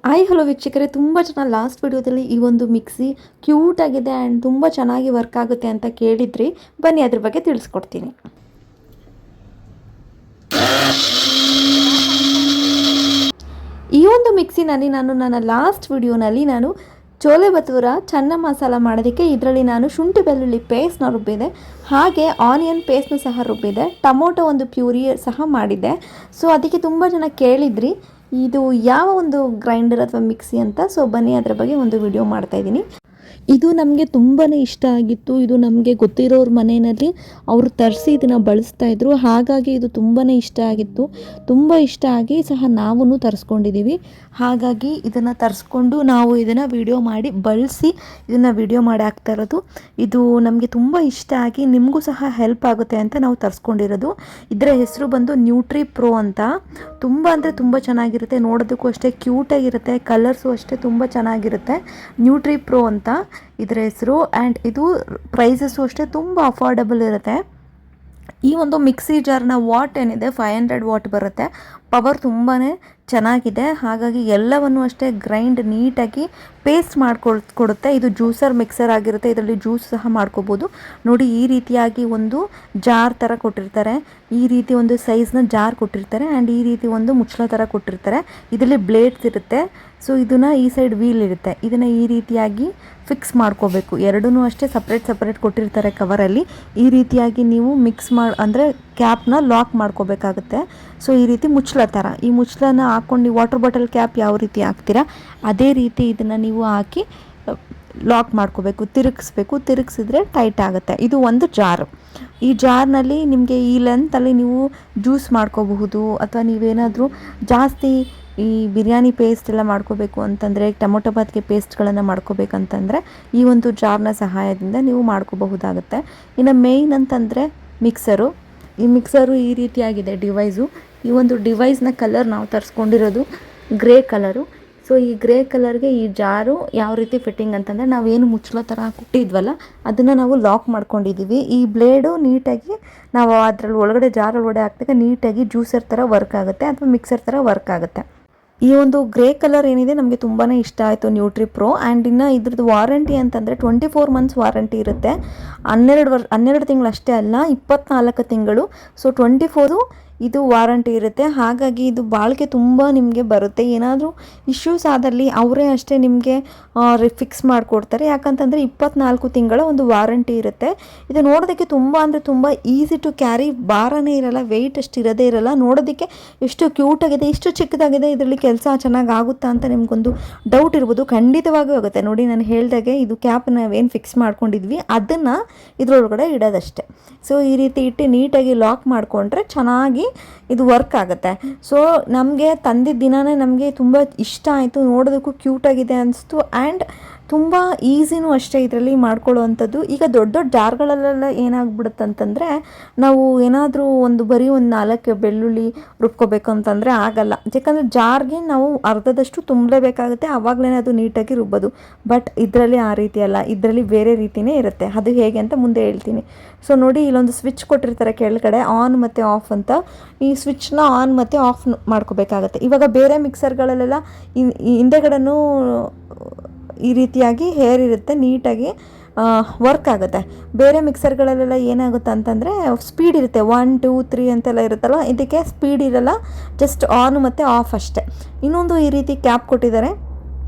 Hi hello ವೀಕ್ಷಕರೇ, ತುಂಬ ಜನ ಲಾಸ್ಟ್ ವಿಡಿಯೋದಲ್ಲಿ ಈ ಒಂದು ಮಿಕ್ಸಿ ಕ್ಯೂಟ್ ಆಗಿದೆ ಆ್ಯಂಡ್ ತುಂಬ ಚೆನ್ನಾಗಿ ವರ್ಕ್ ಆಗುತ್ತೆ ಅಂತ ಕೇಳಿದ್ರಿ. ಬನ್ನಿ ಅದ್ರ ಬಗ್ಗೆ ತಿಳಿಸ್ಕೊಡ್ತೀನಿ. ಈ ಒಂದು ಮಿಕ್ಸಿನಲ್ಲಿ ನಾನು ನನ್ನ ಲಾಸ್ಟ್ ವಿಡಿಯೋನಲ್ಲಿ ಚೋಲೆ ಭಟೂರ ಚನ್ನ ಮಸಾಲ ಮಾಡೋದಕ್ಕೆ ಇದರಲ್ಲಿ ನಾನು ಶುಂಠಿ ಬೆಳ್ಳುಳ್ಳಿ ಪೇಸ್ಟ್ನ ರುಬ್ಬಿದೆ, ಹಾಗೆ ಆನಿಯನ್ ಪೇಸ್ಟ್ನ ಸಹ ರುಬ್ಬಿದೆ, ಟೊಮೊಟೊ ಒಂದು ಪ್ಯೂರಿ ಸಹ ಮಾಡಿದ್ದೆ. ಸೊ ಅದಕ್ಕೆ ತುಂಬ ಜನ ಕೇಳಿದ್ರಿ ಇದು ಯಾವ ಒಂದು ಗ್ರೈಂಡರ್ ಅಥವಾ ಮಿಕ್ಸಿ ಅಂತ. ಸೊ ಬನ್ನಿ ಅದರ ಬಗ್ಗೆ ಒಂದು ವಿಡಿಯೋ ಮಾಡ್ತಾ ಇದ್ದೀನಿ. ಇದು ನಮಗೆ ತುಂಬಾ ಇಷ್ಟ ಆಗಿತ್ತು. ಇದು ನಮಗೆ ಗೊತ್ತಿರೋರ ಮನೆಯಲ್ಲಿ ಅವರು ತರಿಸಿ ಇದನ್ನು ಬಳಸ್ತಾ ಇದ್ರು, ಹಾಗಾಗಿ ಇದು ತುಂಬಾ ಇಷ್ಟ ಆಗಿತ್ತು. ತುಂಬ ಇಷ್ಟ ಆಗಿ ಸಹ ನಾವು ತರಿಸ್ಕೊಂಡಿದ್ದೀವಿ. ಹಾಗಾಗಿ ಇದನ್ನು ತರಿಸ್ಕೊಂಡು ನಾವು ಇದನ್ನು ವಿಡಿಯೋ ಮಾಡಿ ಬಳಸಿ ಇದನ್ನು ವಿಡಿಯೋ ಮಾಡಿ ಹಾಕ್ತಾ ಇರೋದು. ಇದು ನಮಗೆ ತುಂಬ ಇಷ್ಟ ಆಗಿ ನಿಮಗೂ ಸಹ ಹೆಲ್ಪ್ ಆಗುತ್ತೆ ಅಂತ ನಾವು ತರಿಸ್ಕೊಂಡಿರೋದು. ಇದರ ಹೆಸರು ಬಂದು ನ್ಯೂಟ್ರಿ ಪ್ರೋ ಅಂತ. ತುಂಬ ಅಂದರೆ ತುಂಬ ಚೆನ್ನಾಗಿರುತ್ತೆ, ನೋಡೋದಕ್ಕೂ ಅಷ್ಟೇ ಕ್ಯೂಟಾಗಿರುತ್ತೆ, ಕಲರ್ಸು ಅಷ್ಟೇ ತುಂಬ ಚೆನ್ನಾಗಿರುತ್ತೆ. ನ್ಯೂಟ್ರಿ ಪ್ರೋ ಅಂತ ಇದರ ಹೆಸರು. ಆ್ಯಂಡ್ ಇದು ಪ್ರೈಸಸ್ಸು ಅಷ್ಟೇ ತುಂಬ ಅಫೋರ್ಡಬಲ್ ಇರುತ್ತೆ. ಈ ಒಂದು ಮಿಕ್ಸಿ ಜಾರ್ನ ವಾಟ್ ಏನಿದೆ 500 ವಾಟ್ ಬರುತ್ತೆ. ಪವರ್ ತುಂಬಾ ಚೆನ್ನಾಗಿದೆ, ಹಾಗಾಗಿ ಎಲ್ಲವನ್ನು ಅಷ್ಟೇ ಗ್ರೈಂಡ್ ನೀಟಾಗಿ ಪೇಸ್ಟ್ ಕೊಡುತ್ತೆ. ಇದು ಜ್ಯೂಸರ್ ಮಿಕ್ಸರ್ ಆಗಿರುತ್ತೆ, ಇದರಲ್ಲಿ ಜ್ಯೂಸ್ ಸಹ ಮಾಡ್ಕೋಬೋದು. ನೋಡಿ, ಈ ರೀತಿಯಾಗಿ ಒಂದು ಜಾರ್ ಥರ ಕೊಟ್ಟಿರ್ತಾರೆ, ಈ ರೀತಿ ಒಂದು ಸೈಜ್ನ ಜಾರ್ ಕೊಟ್ಟಿರ್ತಾರೆ ಆ್ಯಂಡ್ ಈ ರೀತಿ ಒಂದು ಮುಚ್ಚಳ ಥರ ಕೊಟ್ಟಿರ್ತಾರೆ. ಇದರಲ್ಲಿ ಬ್ಲೇಡ್ಸ್ ಇರುತ್ತೆ. ಸೊ ಇದನ್ನು ಈ ಸೈಡ್ ವೀಲ್ ಇರುತ್ತೆ, ಇದನ್ನು ಈ ರೀತಿಯಾಗಿ ಫಿಕ್ಸ್ ಮಾಡ್ಕೋಬೇಕು. ಎರಡೂ ಅಷ್ಟೇ ಸಪ್ರೇಟ್ ಕೊಟ್ಟಿರ್ತಾರೆ ಕವರಲ್ಲಿ. ಈ ರೀತಿಯಾಗಿ ನೀವು ಅಂದರೆ ಕ್ಯಾಪ್ನ ಲಾಕ್ ಮಾಡ್ಕೋಬೇಕಾಗುತ್ತೆ. ಸೊ ಈ ರೀತಿ ಮುಚ್ಚಳ ಥರ, ಈ ಮುಚ್ಚಳನ ಹಾಕ್ಕೊಂಡು ವಾಟರ್ ಬಾಟಲ್ ಕ್ಯಾಪ್ ಯಾವ ರೀತಿ ಹಾಕ್ತೀರಾ ಅದೇ ರೀತಿ ಇದನ್ನು ನೀವು ಹಾಕಿ ಲಾಕ್ ಮಾಡ್ಕೋಬೇಕು, ತಿರುಗಿಸಿದ್ರೆ ಟೈಟ್ ಆಗುತ್ತೆ. ಇದು ಒಂದು ಜಾರು. ಈ ಜಾರ್ನಲ್ಲಿ ನಿಮಗೆ ಈ ಲೆಂತಲ್ಲಿ ನೀವು ಜ್ಯೂಸ್ ಮಾಡ್ಕೋಬಹುದು, ಅಥವಾ ನೀವೇನಾದರೂ ಜಾಸ್ತಿ ಈ ಬಿರಿಯಾನಿ ಪೇಸ್ಟ್ ಎಲ್ಲ ಮಾಡ್ಕೋಬೇಕು ಅಂತಂದರೆ, ಟೊಮೊಟೊ ಬಾತ್ಗೆ ಪೇಸ್ಟ್ಗಳನ್ನು ಮಾಡ್ಕೋಬೇಕಂತಂದರೆ ಈ ಒಂದು ಜಾರ್ನ ಸಹಾಯದಿಂದ ನೀವು ಮಾಡ್ಕೋಬಹುದಾಗುತ್ತೆ. ಇನ್ನು ಮೇಯ್ನ್ ಅಂತಂದರೆ ಮಿಕ್ಸರು. ಈ ಮಿಕ್ಸರು ಈ ರೀತಿಯಾಗಿದೆ ಡಿವೈಸು. ಈ ಒಂದು ಡಿವೈಸ್ನ ಕಲರ್ ನಾವು ತರಿಸ್ಕೊಂಡಿರೋದು ಗ್ರೇ ಕಲರು. ಸೊ ಈ ಗ್ರೇ ಕಲರ್ಗೆ ಈ ಜಾರು ಯಾವ ರೀತಿ ಫಿಟ್ಟಿಂಗ್ ಅಂತಂದರೆ, ನಾವೇನು ಮುಚ್ಚಳ ಥರ ಕೊಟ್ಟಿದ್ವಲ್ಲ ಅದನ್ನು ನಾವು ಲಾಕ್ ಮಾಡ್ಕೊಂಡಿದ್ದೀವಿ. ಈ ಬ್ಲೇಡು ನೀಟಾಗಿ ನಾವು ಅದರಲ್ಲಿ ಒಳಗಡೆ ಜಾರೊಳಗಡೆ ಹಾಕಿದಾಗ ನೀಟಾಗಿ ಜ್ಯೂಸರ್ ಥರ ವರ್ಕ್ ಆಗುತ್ತೆ ಅಥವಾ ಮಿಕ್ಸರ್ ಥರ ವರ್ಕ್ ಆಗುತ್ತೆ. ಈ ಒಂದು ಗ್ರೇ ಕಲರ್ ಏನಿದೆ ನಮಗೆ ತುಂಬಾ ಇಷ್ಟ ಆಯಿತು ನ್ಯೂಟ್ರಿ ಪ್ರೋ. ಆ್ಯಂಡ್ ಇನ್ನು ಇದ್ರದ್ದು ವಾರಂಟಿ ಅಂತಂದರೆ 24 ಮಂತ್ಸ್ ವಾರಂಟಿ ಇರುತ್ತೆ. 12 ತಿಂಗಳು ಅಷ್ಟೇ ಅಲ್ಲ, 24 ತಿಂಗಳು. ಸೊ 24 ಇದು ವಾರಂಟಿ ಇರುತ್ತೆ. ಹಾಗಾಗಿ ಇದು ಬಾಳಿಕೆ ತುಂಬ ನಿಮಗೆ ಬರುತ್ತೆ. ಏನಾದರೂ ಇಶ್ಯೂಸ್ ಆದಲ್ಲಿ ಅವರೇ ಅಷ್ಟೇ ನಿಮಗೆ ಫಿಕ್ಸ್ ಮಾಡಿಕೊಡ್ತಾರೆ. ಯಾಕಂತಂದರೆ 24 ತಿಂಗಳ ಒಂದು ವಾರಂಟಿ ಇರುತ್ತೆ. ಇದು ನೋಡೋದಕ್ಕೆ ತುಂಬ ಅಂದರೆ ತುಂಬ ಈಸಿ ಟು ಕ್ಯಾರಿ, ಭಾರನೇ ಇರಲ್ಲ, ವೆಯ್ಟ್ ಅಷ್ಟು ಇರೋದೇ ಇರಲ್ಲ. ನೋಡೋದಕ್ಕೆ ಎಷ್ಟು ಕ್ಯೂಟಾಗಿದೆ, ಇಷ್ಟು ಚಿಕ್ಕದಾಗಿದೆ, ಇದರಲ್ಲಿ ಕೆಲಸ ಚೆನ್ನಾಗಿ ಆಗುತ್ತಾ ಅಂತ ನಿಮಗೊಂದು ಡೌಟ್ ಇರ್ಬೋದು. ಖಂಡಿತವಾಗಿಯೂ ಆಗುತ್ತೆ. ನೋಡಿ, ನಾನು ಹೇಳ್ದಾಗೆ ಇದು ಕ್ಯಾಪ್ ನಾವೇನು ಫಿಕ್ಸ್ ಮಾಡ್ಕೊಂಡಿದ್ವಿ ಅದನ್ನು ಇದರೊಳಗಡೆ ಇಡೋದಷ್ಟೇ. ಸೊ ಈ ರೀತಿ ಇಟ್ಟು ನೀಟಾಗಿ ಲಾಕ್ ಮಾಡಿಕೊಂಡ್ರೆ ಚೆನ್ನಾಗಿ ಇದು ವರ್ಕ್ ಆಗುತ್ತೆ. ಸೊ ನಮಗೆ ತಂದಿದ್ದ ದಿನವೇ ನಮಗೆ ತುಂಬ ಇಷ್ಟ ಆಯಿತು, ನೋಡೋದಕ್ಕೂ ಕ್ಯೂಟಾಗಿದೆ ಅನಿಸ್ತು. ಆ್ಯಂಡ್ ತುಂಬ ಈಸಿನೂ ಅಷ್ಟೇ ಇದರಲ್ಲಿ ಮಾಡ್ಕೊಳ್ಳೋವಂಥದ್ದು. ಈಗ ದೊಡ್ಡ ದೊಡ್ಡ ಜಾರ್ಗಳಲ್ಲೆಲ್ಲ ಏನಾಗ್ಬಿಡುತ್ತೆ ಅಂತಂದರೆ, ನಾವು ಏನಾದರೂ ಬರೀ ಒಂದು 4 ಬೆಳ್ಳುಳ್ಳಿ ರುಬ್ಕೋಬೇಕು ಅಂತಂದರೆ ಆಗಲ್ಲ. ಯಾಕಂದರೆ ಜಾರ್ಗೆ ನಾವು ಅರ್ಧದಷ್ಟು ತುಂಬಲೇಬೇಕಾಗುತ್ತೆ, ಆವಾಗಲೇ ಅದು ನೀಟಾಗಿ ರುಬ್ಬೋದು. ಬಟ್ ಇದರಲ್ಲಿ ಆ ರೀತಿ ಅಲ್ಲ, ಇದರಲ್ಲಿ ಬೇರೆ ರೀತಿಯೇ ಇರುತ್ತೆ. ಅದು ಹೇಗೆ ಅಂತ ಮುಂದೆ ಹೇಳ್ತೀನಿ. ಸೊ ನೋಡಿ, ಇಲ್ಲೊಂದು ಸ್ವಿಚ್ ಕೊಟ್ಟಿರ್ತಾರೆ ಕೆಳಗಡೆ, ಆನ್ ಮತ್ತು ಆಫ್ ಅಂತ. ಈ ಸ್ವಿಚ್ನ ಆನ್ ಮತ್ತು ಆಫ್ ಮಾಡ್ಕೋಬೇಕಾಗತ್ತೆ. ಇವಾಗ ಬೇರೆ ಮಿಕ್ಸರ್ಗಳಲ್ಲೆಲ್ಲ ಹಿಂದೆಗಡೆನೂ ಈ ರೀತಿಯಾಗಿ ಹೇರ್ ಇರುತ್ತೆ, ನೀಟಾಗಿ ವರ್ಕ್ ಆಗುತ್ತೆ. ಬೇರೆ ಮಿಕ್ಸರ್ಗಳಲ್ಲೆಲ್ಲ ಏನಾಗುತ್ತೆ ಅಂತಂದರೆ ಸ್ಪೀಡ್ ಇರುತ್ತೆ, 1 2 3 ಅಂತೆಲ್ಲ ಇರುತ್ತಲ್ಲ, ಇದಕ್ಕೆ ಸ್ಪೀಡ್ ಇರಲ್ಲ, ಜಸ್ಟ್ ಆನ್ ಮತ್ತು ಆಫ್ ಅಷ್ಟೇ. ಇನ್ನೊಂದು ಈ ರೀತಿ ಕ್ಯಾಪ್ ಕೊಟ್ಟಿದ್ದಾರೆ.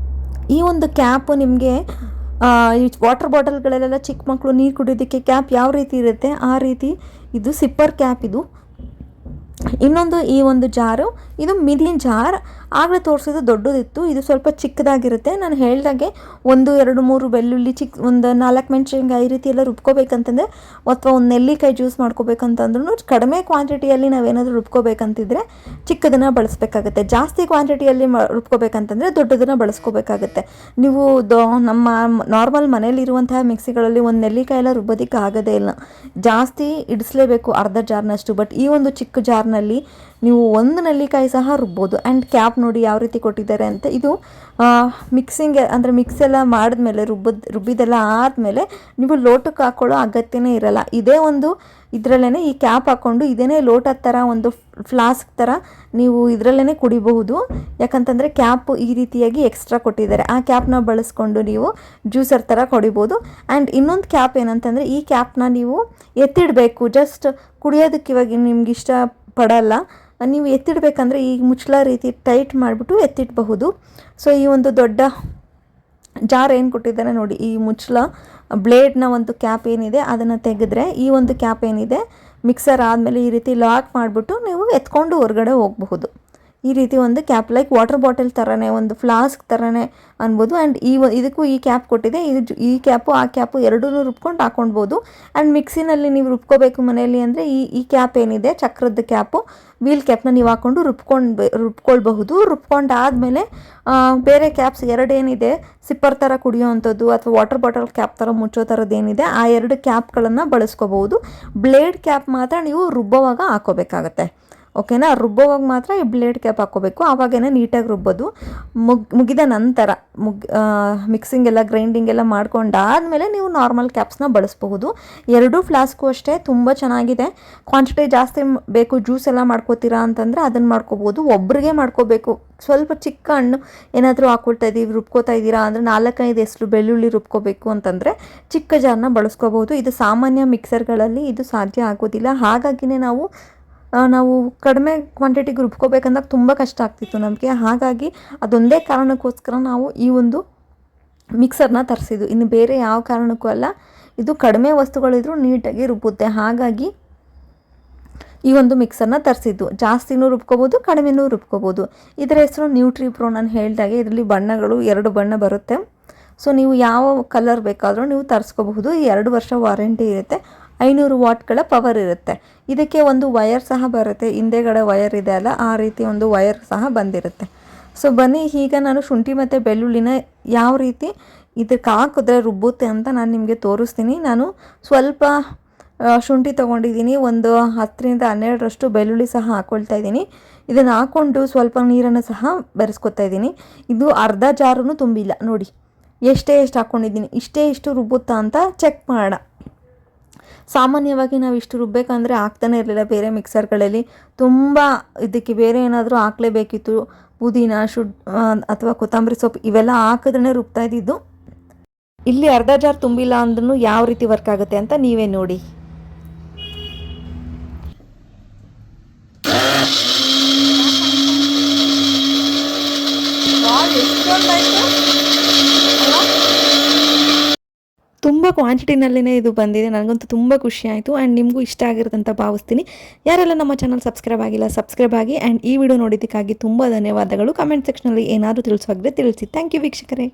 ಈ ಒಂದು ಕ್ಯಾಪು ನಿಮಗೆ ಈ ವಾಟರ್ ಬಾಟಲ್ಗಳಲ್ಲೆಲ್ಲ ಚಿಕ್ಕ ಮಕ್ಕಳು ನೀರು ಕುಡಿಯೋದಕ್ಕೆ ಕ್ಯಾಪ್ ಯಾವ ರೀತಿ ಇರುತ್ತೆ ಆ ರೀತಿ ಇದು ಸಿಪ್ಪರ್ ಕ್ಯಾಪ್ ಇದು. ಇನ್ನೊಂದು ಈ ಒಂದು ಜಾರು, ಇದು ಮಿಡಿಯನ್ ಜಾರ್. ಆಗಲೇ ತೋರಿಸಿದ್ದು ದೊಡ್ಡದಿತ್ತು, ಇದು ಸ್ವಲ್ಪ ಚಿಕ್ಕದಾಗಿರುತ್ತೆ. ನಾನು ಹೇಳ್ದಾಗೆ 1 2 3 ಬೆಳ್ಳುಳ್ಳಿ, ಒಂದು 4 ಮೆಣಸಿನ್ಕಾಯಿ ಈ ರೀತಿ ಎಲ್ಲ ರುಬ್ಕೋಬೇಕಂತಂದರೆ, ಅಥವಾ ಒಂದು ನೆಲ್ಲಿಕಾಯಿ ಜ್ಯೂಸ್ ಮಾಡ್ಕೋಬೇಕಂತಂದ್ರೂ ಕಡಿಮೆ ಕ್ವಾಂಟಿಟಿಯಲ್ಲಿ ನಾವೇನಾದರೂ ರುಬ್ಕೋಬೇಕಂತಿದ್ರೆ ಚಿಕ್ಕದನ್ನು ಬಳಸಬೇಕಾಗುತ್ತೆ. ಜಾಸ್ತಿ ಕ್ವಾಂಟಿಟಿಯಲ್ಲಿ ರುಬ್ಕೋಬೇಕಂತಂದರೆ ದೊಡ್ಡದನ್ನು ಬಳಸ್ಕೋಬೇಕಾಗುತ್ತೆ. ನೀವು ನಮ್ಮ ನಾರ್ಮಲ್ ಮನೇಲಿರುವಂತಹ ಮಿಕ್ಸಿಗಳಲ್ಲಿ ಒಂದು ನೆಲ್ಲಿಕಾಯಿ ಎಲ್ಲ ರುಬ್ಬೋದಕ್ಕೆ ಆಗೋದೇ ಇಲ್ಲ, ಜಾಸ್ತಿ ಇಡಿಸ್ಲೇಬೇಕು, ಅರ್ಧ ಜಾರ್ನಷ್ಟು. ಬಟ್ ಈ ಒಂದು ಚಿಕ್ಕ ಜಾರ್ನ ಜಾರ್ನಲ್ಲಿ ನೀವು ಒಂದು ನೆಲ್ಲಿಕಾಯಿ ಸಹ ರುಬ್ಬೋದು. ಆ್ಯಂಡ್ ಕ್ಯಾಪ್ ನೋಡಿ ಯಾವ ರೀತಿ ಕೊಟ್ಟಿದ್ದಾರೆ ಅಂತ. ಇದು ಮಿಕ್ಸಿಂಗ್ ಅಂದರೆ ಮಿಕ್ಸ್ ಎಲ್ಲ ಮಾಡಿದ್ಮೇಲೆ ರುಬ್ಬಿದೆಲ್ಲ ಆದಮೇಲೆ ನೀವು ಲೋಟಕ್ಕೆ ಹಾಕ್ಕೊಳ್ಳೋ ಅಗತ್ಯನೇ ಇರಲ್ಲ. ಇದೇ ಒಂದು ಇದರಲ್ಲೇ ಈ ಕ್ಯಾಪ್ ಹಾಕ್ಕೊಂಡು ಇದೇನೇ ಲೋಟದ ಥರ ಒಂದು ಫ್ಲಾಸ್ಕ್ ಥರ ನೀವು ಇದರಲ್ಲೇ ಕುಡಿಬಹುದು. ಯಾಕಂತಂದರೆ ಕ್ಯಾಪ್ ಈ ರೀತಿಯಾಗಿ ಎಕ್ಸ್ಟ್ರಾ ಕೊಟ್ಟಿದ್ದಾರೆ. ಆ ಕ್ಯಾಪ್ನ ಬಳಸ್ಕೊಂಡು ನೀವು ಜ್ಯೂಸರ್ ಥರ ಕುಡಿಬೋದು. ಆ್ಯಂಡ್ ಇನ್ನೊಂದು ಕ್ಯಾಪ್ ಏನಂತಂದರೆ ಈ ಕ್ಯಾಪ್ನ ನೀವು ಎತ್ತಿಡಬೇಕು. ಜಸ್ಟ್ ಕುಡಿಯೋದಕ್ಕೆ ಇವಾಗ ನಿಮ್ಗೆ ಇಷ್ಟ ಪಡಲ್ಲ, ನೀವು ಎತ್ತಿಡಬೇಕಂದ್ರೆ ಈ ಮುಚ್ಚಳ ರೀತಿ ಟೈಟ್ ಮಾಡಿಬಿಟ್ಟು ಎತ್ತಿಡಬಹುದು. ಸೊ ಈ ಒಂದು ದೊಡ್ಡ ಜಾರ್ ಏನು ಕೊಟ್ಟಿದ್ದಾರೆ ನೋಡಿ, ಈ ಮುಚ್ಚಳ ಬ್ಲೇಡ್ನ ಒಂದು ಕ್ಯಾಪ್ ಏನಿದೆ ಅದನ್ನು ತೆಗೆದ್ರೆ ಈ ಒಂದು ಕ್ಯಾಪ್ ಏನಿದೆ ಮಿಕ್ಸರ್ ಆದಮೇಲೆ ಈ ರೀತಿ ಲಾಕ್ ಮಾಡಿಬಿಟ್ಟು ನೀವು ಎತ್ಕೊಂಡು ಹೊರಗಡೆ ಹೋಗಬಹುದು. ಈ ರೀತಿ ಒಂದು ಕ್ಯಾಪ್ ಲೈಕ್ ವಾಟರ್ ಬಾಟಲ್ ಥರನೇ, ಒಂದು ಫ್ಲಾಸ್ಕ್ ಥರನೇ ಅನ್ಬೋದು. ಆ್ಯಂಡ್ ಇದಕ್ಕೂ ಈ ಕ್ಯಾಪ್ ಕೊಟ್ಟಿದೆ. ಈ ಕ್ಯಾಪು ಆ ಕ್ಯಾಪು ಎರಡೂ ರುಬ್ಕೊಂಡು ಹಾಕ್ಕೊಳ್ಬೋದು. ಆ್ಯಂಡ್ ಮಿಕ್ಸಿನಲ್ಲಿ ನೀವು ರುಬ್ಕೋಬೇಕು ಮನೆಯಲ್ಲಿ ಅಂದರೆ ಈ ಕ್ಯಾಪ್ ಏನಿದೆ ಚಕ್ರದ ಕ್ಯಾಪು, ವೀಲ್ ಕ್ಯಾಪ್ನ ನೀವು ಹಾಕ್ಕೊಂಡು ರುಬ್ಕೊಳ್ಬಹುದು. ರುಬ್ಕೊಂಡಾದಮೇಲೆ ಬೇರೆ ಕ್ಯಾಪ್ಸ್ ಎರಡೇನಿದೆ ಸಿಪ್ಪರ್ ಥರ ಕುಡಿಯೋವಂಥದ್ದು ಅಥವಾ ವಾಟರ್ ಬಾಟಲ್ ಕ್ಯಾಪ್ ಥರ ಮುಚ್ಚೋ ಥರದ್ದು ಏನಿದೆ ಆ ಎರಡು ಕ್ಯಾಪ್ಗಳನ್ನು ಬಳಸ್ಕೋಬಹುದು. ಬ್ಲೇಡ್ ಕ್ಯಾಪ್ ಮಾತ್ರ ನೀವು ರುಬ್ಬೋವಾಗ ಹಾಕೋಬೇಕಾಗತ್ತೆ. ಓಕೆನಾ, ರುಬ್ಬೋವಾಗ ಮಾತ್ರ ಈ ಬ್ಲೇಡ್ ಕ್ಯಾಪ್ ಹಾಕ್ಕೋಬೇಕು, ಆವಾಗೇನೆ ನೀಟಾಗಿ ರುಬ್ಬೋದು. ಮುಗಿದ ನಂತರ ಮಿಕ್ಸಿಂಗ್ ಎಲ್ಲ ಗ್ರೈಂಡಿಂಗ್ ಎಲ್ಲ ಮಾಡ್ಕೊಂಡಾದಮೇಲೆ ನೀವು ನಾರ್ಮಲ್ ಕ್ಯಾಪ್ಸ್ನ ಬಳಸಬಹುದು. ಎರಡೂ ಫ್ಲಾಸ್ಕು ಅಷ್ಟೇ ತುಂಬ ಚೆನ್ನಾಗಿದೆ. ಕ್ವಾಂಟಿಟಿ ಜಾಸ್ತಿ ಬೇಕು, ಜ್ಯೂಸ್ ಎಲ್ಲ ಮಾಡ್ಕೋತೀರಾ ಅಂತಂದರೆ ಅದನ್ನು ಮಾಡ್ಕೋಬೋದು. ಒಬ್ರಿಗೆ ಮಾಡ್ಕೋಬೇಕು, ಸ್ವಲ್ಪ ಚಿಕ್ಕ ಹಣ್ಣು ಏನಾದರೂ ಹಾಕ್ಕೊಳ್ತಾ ಇದ್ದೀವಿ ರುಬ್ಕೋತಾ ಇದ್ದೀರಾ ಅಂದರೆ 4-5 ಎಸಳು ಬೆಳ್ಳುಳ್ಳಿ ರುಬ್ಕೋಬೇಕು ಅಂತಂದರೆ ಚಿಕ್ಕ ಜಾರನ್ನ ಬಳಸ್ಕೋಬೋದು. ಇದು ಸಾಮಾನ್ಯ ಮಿಕ್ಸರ್ಗಳಲ್ಲಿ ಇದು ಸಾಧ್ಯ ಆಗೋದಿಲ್ಲ. ಹಾಗಾಗಿನೇ ನಾವು ಕಡಿಮೆ ಕ್ವಾಂಟಿಟಿಗೆ ರುಬ್ಕೋಬೇಕಂದಾಗ ತುಂಬ ಕಷ್ಟ ಆಗ್ತಿತ್ತು ನಮಗೆ. ಹಾಗಾಗಿ ಅದೊಂದೇ ಕಾರಣಕ್ಕೋಸ್ಕರ ನಾವು ಈ ಒಂದು ಮಿಕ್ಸರ್ನ ತರಿಸಿದ್ದು, ಇನ್ನು ಬೇರೆ ಯಾವ ಕಾರಣಕ್ಕೂ ಅಲ್ಲ. ಇದು ಕಡಿಮೆ ವಸ್ತುಗಳಿದ್ರೂ ನೀಟಾಗಿ ರುಬ್ಬುತ್ತೆ. ಹಾಗಾಗಿ ಈ ಒಂದು ಮಿಕ್ಸರ್ನ ತರಿಸಿದ್ದು. ಜಾಸ್ತಿನೂ ರುಬ್ಕೋಬೋದು, ಕಡಿಮೆನೂ ರುಬ್ಕೋಬೋದು. ಇದರ ಹೆಸರು ನ್ಯೂಟ್ರಿ ಪ್ರೋ. ನಾನು ಹೇಳಿದಾಗೆ ಇದರಲ್ಲಿ ಬಣ್ಣಗಳು 2 ಬಣ್ಣ ಬರುತ್ತೆ. ಸೊ ನೀವು ಯಾವ ಕಲರ್ ಬೇಕಾದರೂ ನೀವು ತರಿಸ್ಕೋಬಹುದು. 2 ವರ್ಷ ವಾರಂಟಿ ಇರುತ್ತೆ. 500 ವಾಟ್ಗಳ ಪವರ್ ಇರುತ್ತೆ. ಇದಕ್ಕೆ ಒಂದು ವಯರ್ ಸಹ ಬರುತ್ತೆ, ಹಿಂದೆಗಡೆ ವಯರ್ ಇದೆ ಅಲ್ಲ, ಆ ರೀತಿ ಒಂದು ವಯರ್ ಸಹ ಬಂದಿರುತ್ತೆ. ಸೊ ಬನ್ನಿ, ಈಗ ನಾನು ಶುಂಠಿ ಮತ್ತು ಬೆಳ್ಳುಳ್ಳಿನ ಯಾವ ರೀತಿ ಇದಕ್ಕೆ ಹಾಕಿದ್ರೆ ರುಬ್ಬುತ್ತೆ ಅಂತ ನಾನು ನಿಮಗೆ ತೋರಿಸ್ತೀನಿ. ನಾನು ಸ್ವಲ್ಪ ಶುಂಠಿ ತೊಗೊಂಡಿದ್ದೀನಿ, ಒಂದು 10-12 ಬೆಳ್ಳುಳ್ಳಿ ಸಹ ಹಾಕ್ಕೊಳ್ತಾ ಇದ್ದೀನಿ. ಇದನ್ನು ಹಾಕ್ಕೊಂಡು ಸ್ವಲ್ಪ ನೀರನ್ನು ಸಹ ಬೆರೆಸ್ಕೊತಾ ಇದ್ದೀನಿ. ಇದು ಅರ್ಧ ಜಾರೂ ತುಂಬಿಲ್ಲ ನೋಡಿ, ಎಷ್ಟು ಹಾಕ್ಕೊಂಡಿದ್ದೀನಿ, ಇಷ್ಟು ರುಬ್ಬುತ್ತಾ ಅಂತ ಚೆಕ್ ಮಾಡೋಣ. ಸಾಮಾನ್ಯವಾಗಿ ನಾವು ಇಷ್ಟು ರುಬ್ಬೇಕಂದ್ರೆ ಆಗ್ತಾನೆ ಇರಲಿಲ್ಲ. ಬೇರೆ ಮಿಕ್ಸರ್ಗಳಲ್ಲಿ ತುಂಬ ಇದಕ್ಕೆ ಬೇರೆ ಏನಾದರೂ ಹಾಕಲೇಬೇಕಿತ್ತು, ಪುದೀನ ಅಥವಾ ಕೊತ್ತಂಬರಿ ಸೊಪ್ಪು ಇವೆಲ್ಲ ಹಾಕಿದ್ರೇ ರುಬ್ತಾ ಇದ್ದಿದ್ದು. ಇಲ್ಲಿ ಅರ್ಧ ಜಾರ್ ತುಂಬಿಲ್ಲ ಅಂದ್ರೂ ಯಾವ ರೀತಿ ವರ್ಕ್ ಆಗುತ್ತೆ ಅಂತ ನೀವೇ ನೋಡಿ. ತುಂಬ ಕ್ವಾಂಟಿಟಿನಲ್ಲೇ ಇದು ಬಂದಿದೆ. ನನಗಂತೂ ತುಂಬ ಖುಷಿ ಆಯಿತು. ಆ್ಯಂಡ್ ನಿಮಗೂ ಇಷ್ಟ ಆಗಿರುತ್ತೆ ಅಂತ ಭಾವಿಸ್ತೀನಿ. ಯಾರೆಲ್ಲ ನಮ್ಮ ಚಾನಲ್ ಸಬ್ಸ್ಕ್ರೈಬ್ ಆಗಿಲ್ಲ ಸಬ್ಸ್ಕ್ರೈಬ್ ಆಗಿ. ಆ್ಯಂಡ್ ಈ ವಿಡಿಯೋ ನೋಡಿದ್ದಕ್ಕಾಗಿ ತುಂಬ ಧನ್ಯವಾದಗಳು. ಕಮೆಂಟ್ ಸೆಕ್ಷನಲ್ಲಿ ಏನಾದರೂ ತಿಳಿಸೋದ್ರೆ ತಿಳಿಸಿ. ಥ್ಯಾಂಕ್ ಯು ವೀಕ್ಷಕರೇ.